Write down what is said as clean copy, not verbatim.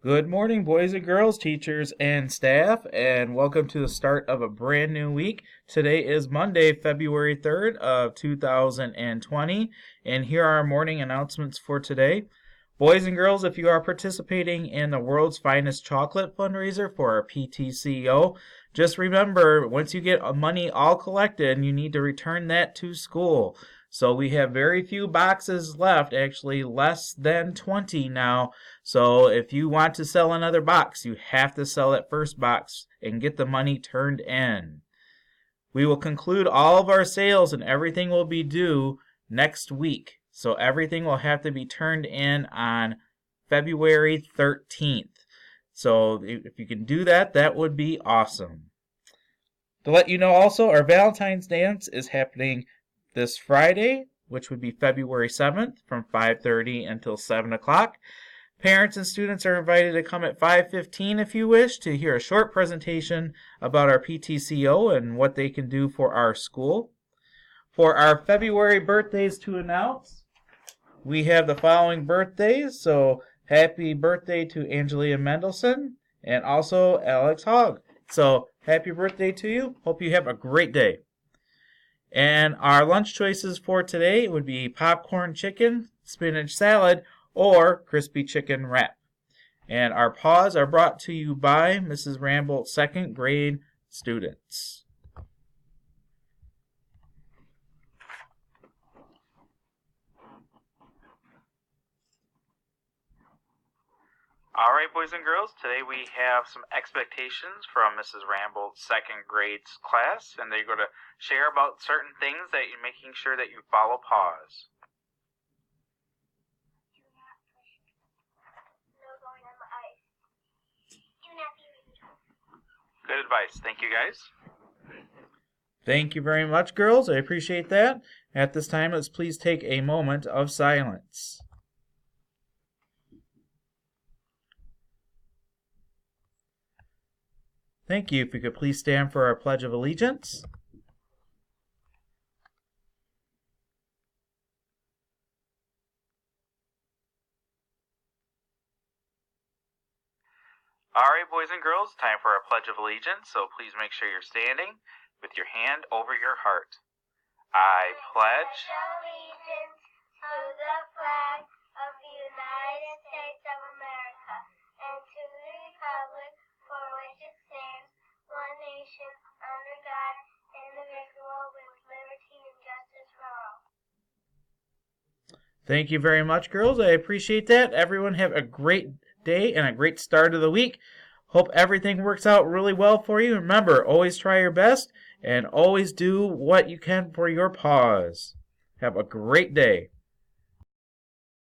Good morning, boys and girls, teachers and staff, and welcome to the start of a brand new week. Today is Monday, February 3rd of 2020, and here are our morning announcements for today. Boys and girls, if you are participating in the World's Finest Chocolate fundraiser for our PTCO, just remember, once you get money all collected, you need to return that to school. So we have very few boxes left, actually less than 20 now. So if you want to sell another box, you have to sell that first box and get the money turned in. We will conclude all of our sales and everything will be due next week. So everything will have to be turned in on February 13th. So if you can do that, that would be awesome. To let you know also, our Valentine's Dance is happening this Friday, which would be February 7th from 5:30 until 7 o'clock. Parents and students are invited to come at 5:15 if you wish to hear a short presentation about our PTCO and what they can do for our school. For our February birthdays to announce, we have the following birthdays. So happy birthday to Angelia Mendelson and also Alex Hogg. So happy birthday to you. Hope you have a great day. And our lunch choices for today would be popcorn chicken, spinach salad, or crispy chicken wrap. And our paws are brought to you by Mrs. Rambolt's second grade students. All right, boys and girls, today we have some expectations from Mrs. Rambolt's second grade class, and they're going to share about certain things that you're making sure that you follow pause. Do not push. No going on the ice. Do not be rude. Good advice. Thank you, guys. Thank you very much, girls. I appreciate that. At this time, let's please take a moment of silence. Thank you. If you could please stand for our Pledge of Allegiance. All right, boys and girls, time for our Pledge of Allegiance, so please make sure you're standing with your hand over your heart. I pledge allegiance to the flag of the United States of America and to the republic for which it stands, one nation, under God, indivisible, with liberty and justice for all. Thank you very much, girls. I appreciate that. Everyone have a great day and a great start of the week. Hope everything works out really well for you. Remember, always try your best and always do what you can for your paws. Have a great day.